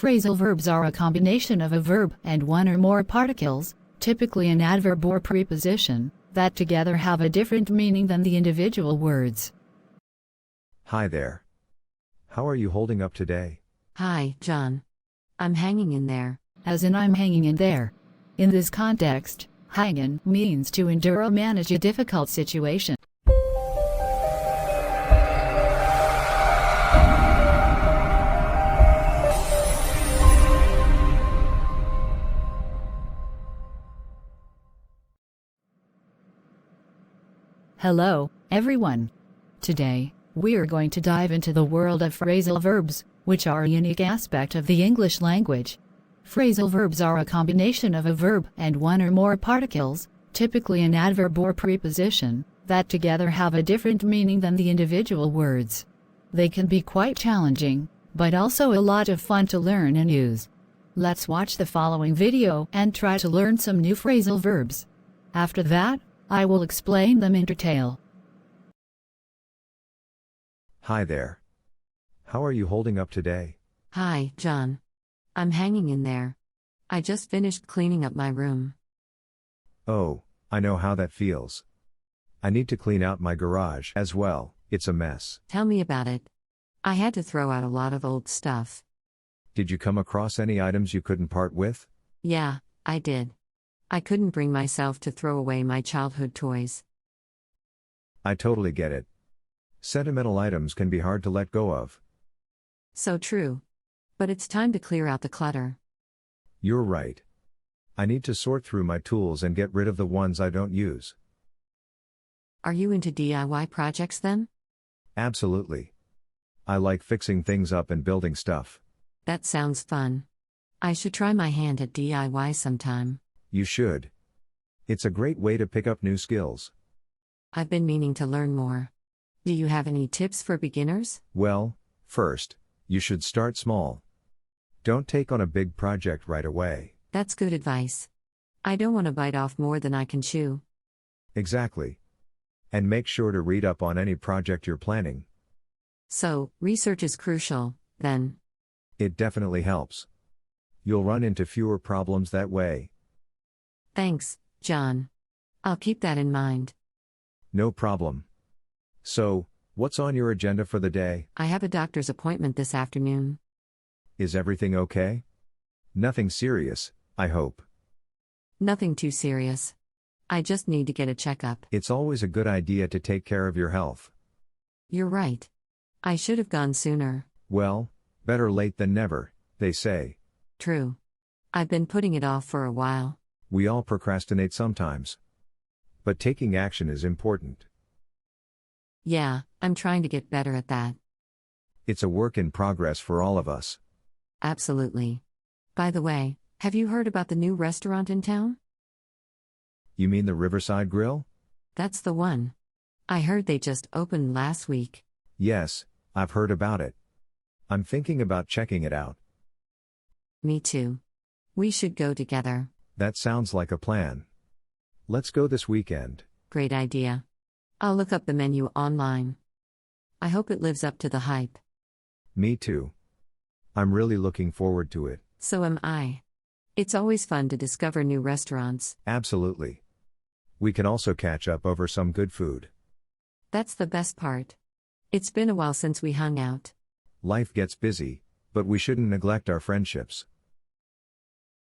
Phrasal verbs are a combination of a verb and one or more particles, typically an adverb or preposition, that together have a different meaning than the individual words. Hi there. How are you holding up today? Hi, John. I'm hanging in there. As in I'm hanging in there. In this context, hangin means to endure or manage a difficult situation. Hello, everyone. Today, we're going to dive into the world of phrasal verbs, which are a unique aspect of the English language. Phrasal verbs are a combination of a verb and one or more particles, typically an adverb or preposition, that together have a different meaning than the individual words. They can be quite challenging, but also a lot of fun to learn and use. Let's watch the following video and try to learn some new phrasal verbs. After that, I will explain them in detail. Hi there. How are you holding up today? Hi, John. I'm hanging in there. I just finished cleaning up my room. Oh, I know how that feels. I need to clean out my garage as well. It's a mess. Tell me about it. I had to throw out a lot of old stuff. Did you come across any items you couldn't part with? Yeah, I did. I couldn't bring myself to throw away my childhood toys. I totally get it. Sentimental items can be hard to let go of. So true. But it's time to clear out the clutter. You're right. I need to sort through my tools and get rid of the ones I don't use. Are you into DIY projects then? Absolutely. I like fixing things up and building stuff. That sounds fun. I should try my hand at DIY sometime. You should. It's a great way to pick up new skills. I've been meaning to learn more. Do you have any tips for beginners? Well, first, you should start small. Don't take on a big project right away. That's good advice. I don't want to bite off more than I can chew. Exactly. And make sure to read up on any project you're planning. So, research is crucial, then. It definitely helps. You'll run into fewer problems that way. Thanks, John. I'll keep that in mind. No problem. So, what's on your agenda for the day? I have a doctor's appointment this afternoon. Is everything okay? Nothing serious, I hope. Nothing too serious. I just need to get a checkup. It's always a good idea to take care of your health. You're right. I should have gone sooner. Well, better late than never, they say. True. I've been putting it off for a while. We all procrastinate sometimes. But taking action is important. Yeah, I'm trying to get better at that. It's a work in progress for all of us. Absolutely. By the way, have you heard about the new restaurant in town? You mean the Riverside Grill? That's the one. I heard they just opened last week. Yes, I've heard about it. I'm thinking about checking it out. Me too. We should go together. That sounds like a plan. Let's go this weekend. Great idea. I'll look up the menu online. I hope it lives up to the hype. Me too. I'm really looking forward to it. So am I. It's always fun to discover new restaurants. Absolutely. We can also catch up over some good food. That's the best part. It's been a while since we hung out. Life gets busy, but we shouldn't neglect our friendships.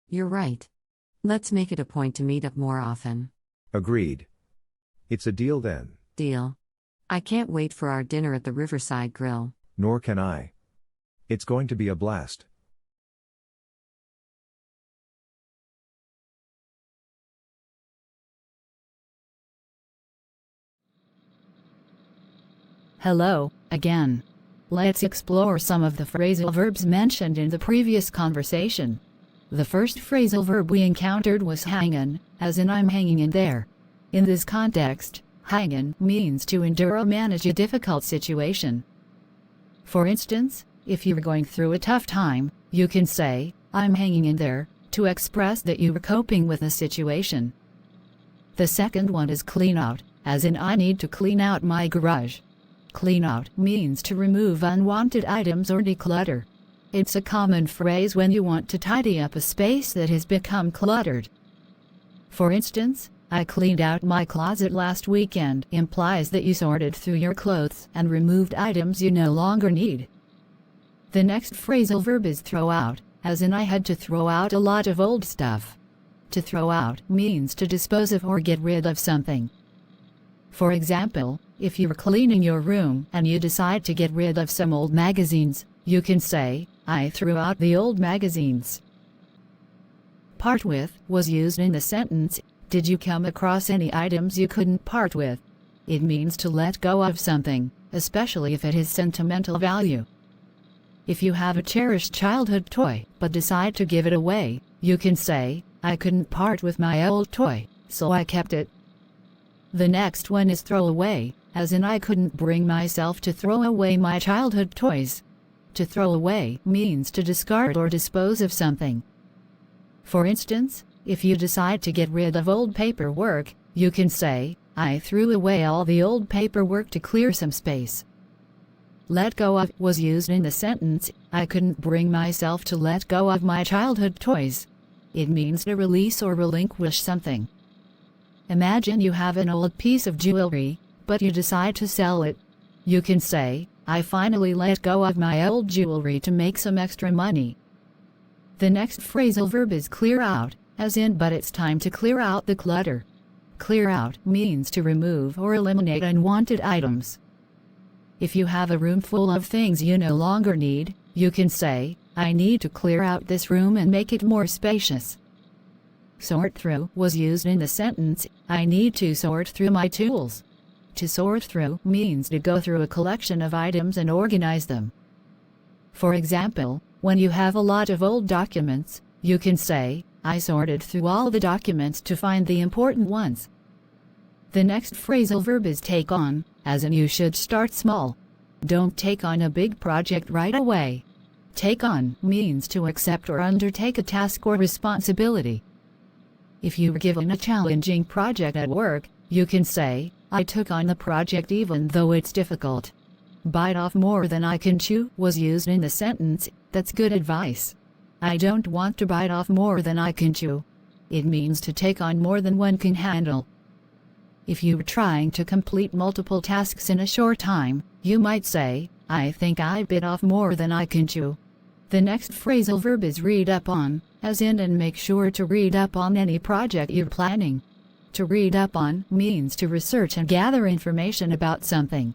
You're right. Let's make it a point to meet up more often. Agreed. It's a deal then. Deal. I can't wait for our dinner at the Riverside Grill. Nor can I. It's going to be a blast. Hello, again. Let's explore some of the phrasal verbs mentioned in the previous conversation. The first phrasal verb we encountered was hangin, as in I'm hanging in there. In this context, hangin means to endure or manage a difficult situation. For instance, if you're going through a tough time, you can say, I'm hanging in there, to express that you are coping with a situation. The second one is clean out, as in I need to clean out my garage. Clean out means to remove unwanted items or declutter. It's a common phrase when you want to tidy up a space that has become cluttered. For instance, I cleaned out my closet last weekend implies that you sorted through your clothes and removed items you no longer need. The next phrasal verb is throw out, as in I had to throw out a lot of old stuff. To throw out means to dispose of or get rid of something. For example, if you're cleaning your room and you decide to get rid of some old magazines, you can say, I threw out the old magazines. Part with was used in the sentence, did you come across any items you couldn't part with? It means to let go of something, especially if it has sentimental value. If you have a cherished childhood toy but decide to give it away, you can say, I couldn't part with my old toy, so I kept it. The next one is throw away, as in I couldn't bring myself to throw away my childhood toys. To throw away means to discard or dispose of something. For instance, if you decide to get rid of old paperwork, you can say, I threw away all the old paperwork to clear some space. Let go of was used in the sentence, I couldn't bring myself to let go of my childhood toys. It means to release or relinquish something. Imagine you have an old piece of jewelry, but you decide to sell it. You can say, I finally let go of my old jewelry to make some extra money. The next phrasal verb is clear out, as in but it's time to clear out the clutter. Clear out means to remove or eliminate unwanted items. If you have a room full of things you no longer need, you can say, I need to clear out this room and make it more spacious. Sort through was used in the sentence, I need to sort through my tools. To sort through means to go through a collection of items and organize them. For example, when you have a lot of old documents, you can say, I sorted through all the documents to find the important ones. The next phrasal verb is take on, as in you should start small. Don't take on a big project right away. Take on means to accept or undertake a task or responsibility. If you were given a challenging project at work, you can say, I took on the project even though it's difficult. Bite off more than I can chew was used in the sentence, that's good advice. I don't want to bite off more than I can chew. It means to take on more than one can handle. If you were trying to complete multiple tasks in a short time, you might say, I think I bit off more than I can chew. The next phrasal verb is read up on, as in and make sure to read up on any project you're planning. To read up on means to research and gather information about something.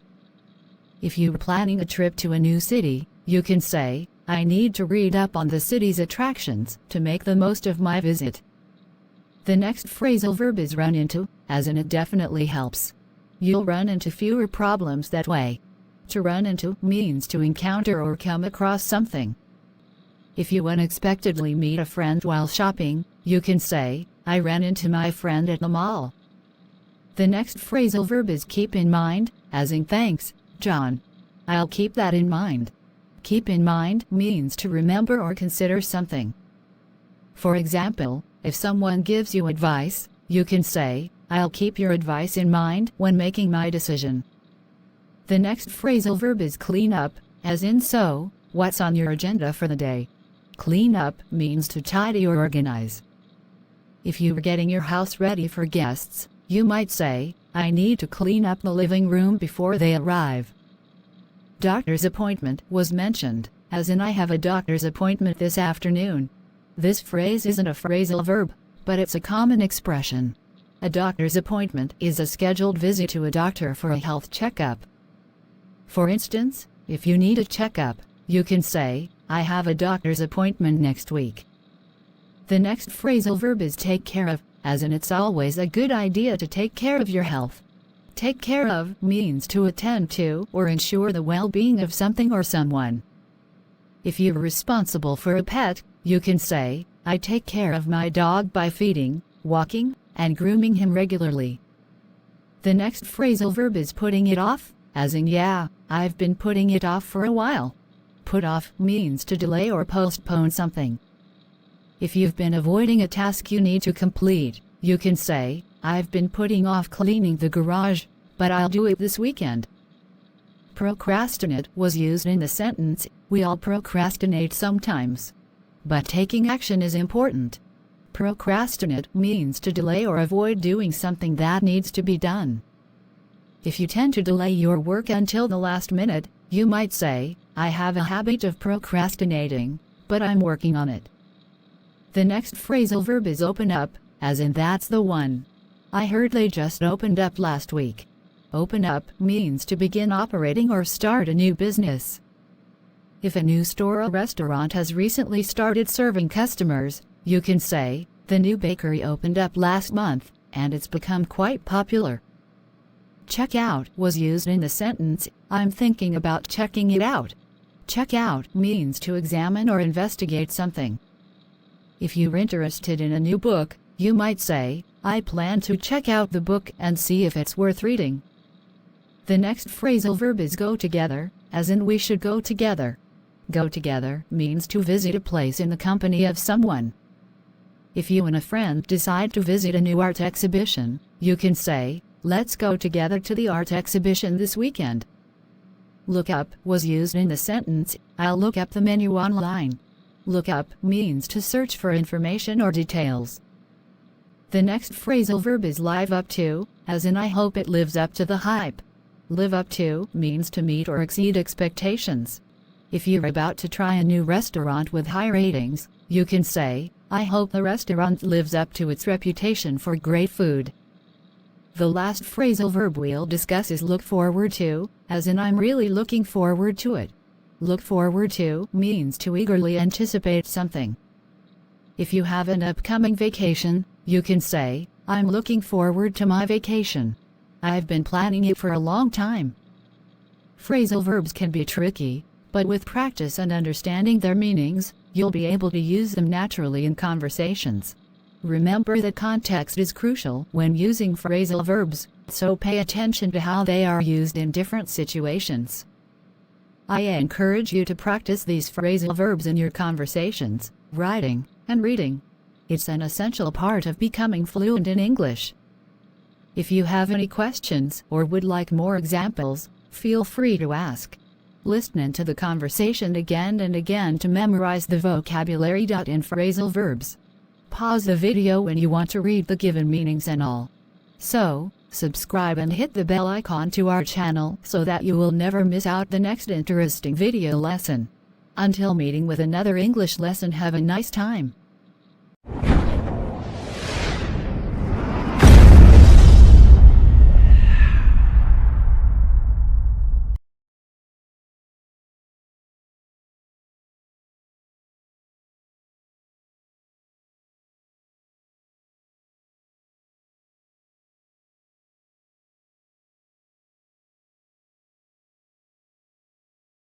If you were planning a trip to a new city, you can say, I need to read up on the city's attractions to make the most of my visit. The next phrasal verb is run into, as in it definitely helps. You'll run into fewer problems that way. To run into means to encounter or come across something. If you unexpectedly meet a friend while shopping, you can say, I ran into my friend at the mall. The next phrasal verb is keep in mind, as in thanks, John. I'll keep that in mind. Keep in mind means to remember or consider something. For example, if someone gives you advice, you can say, I'll keep your advice in mind when making my decision. The next phrasal verb is clean up, as in so, what's on your agenda for the day? Clean up means to tidy or organize. If you were getting your house ready for guests, you might say, I need to clean up the living room before they arrive. Doctor's appointment was mentioned, as in I have a doctor's appointment this afternoon. This phrase isn't a phrasal verb, but it's a common expression. A doctor's appointment is a scheduled visit to a doctor for a health checkup. For instance, if you need a checkup, you can say, I have a doctor's appointment next week. The next phrasal verb is take care of, as in it's always a good idea to take care of your health. Take care of means to attend to or ensure the well-being of something or someone. If you're responsible for a pet, you can say, I take care of my dog by feeding, walking, and grooming him regularly. The next phrasal verb is putting it off, as in yeah, I've been putting it off for a while. Put off means to delay or postpone something. If you've been avoiding a task you need to complete, you can say, I've been putting off cleaning the garage, but I'll do it this weekend. Procrastinate was used in the sentence, we all procrastinate sometimes. But taking action is important. Procrastinate means to delay or avoid doing something that needs to be done. If you tend to delay your work until the last minute, you might say, I have a habit of procrastinating, but I'm working on it. The next phrasal verb is open up, as in that's the one. I heard they just opened up last week. Open up means to begin operating or start a new business. If a new store or restaurant has recently started serving customers, you can say, the new bakery opened up last month, and it's become quite popular. Check out was used in the sentence, I'm thinking about checking it out. Check out means to examine or investigate something. If you're interested in a new book, you might say, I plan to check out the book and see if it's worth reading. The next phrasal verb is go together, as in we should go together. Go together means to visit a place in the company of someone. If you and a friend decide to visit a new art exhibition, you can say, let's go together to the art exhibition this weekend. Look up was used in the sentence, I'll look up the menu online. Look up means to search for information or details. The next phrasal verb is live up to, as in I hope it lives up to the hype. Live up to means to meet or exceed expectations. If you're about to try a new restaurant with high ratings, you can say, I hope the restaurant lives up to its reputation for great food. The last phrasal verb we'll discuss is look forward to, as in I'm really looking forward to it. Look forward to means to eagerly anticipate something. If you have an upcoming vacation, you can say, I'm looking forward to my vacation. I've been planning it for a long time. Phrasal verbs can be tricky, but with practice and understanding their meanings, you'll be able to use them naturally in conversations. Remember that context is crucial when using phrasal verbs, so pay attention to how they are used in different situations. I encourage you to practice these phrasal verbs in your conversations, writing, and reading. It's an essential part of becoming fluent in English. If you have any questions or would like more examples, feel free to ask. Listen to the conversation again and again to memorize the vocabulary. In phrasal verbs, pause the video when you want to read the given meanings and all. So, subscribe and hit the bell icon to our channel so that you will never miss out the next interesting video lesson. Until meeting with another English lesson, have a nice time.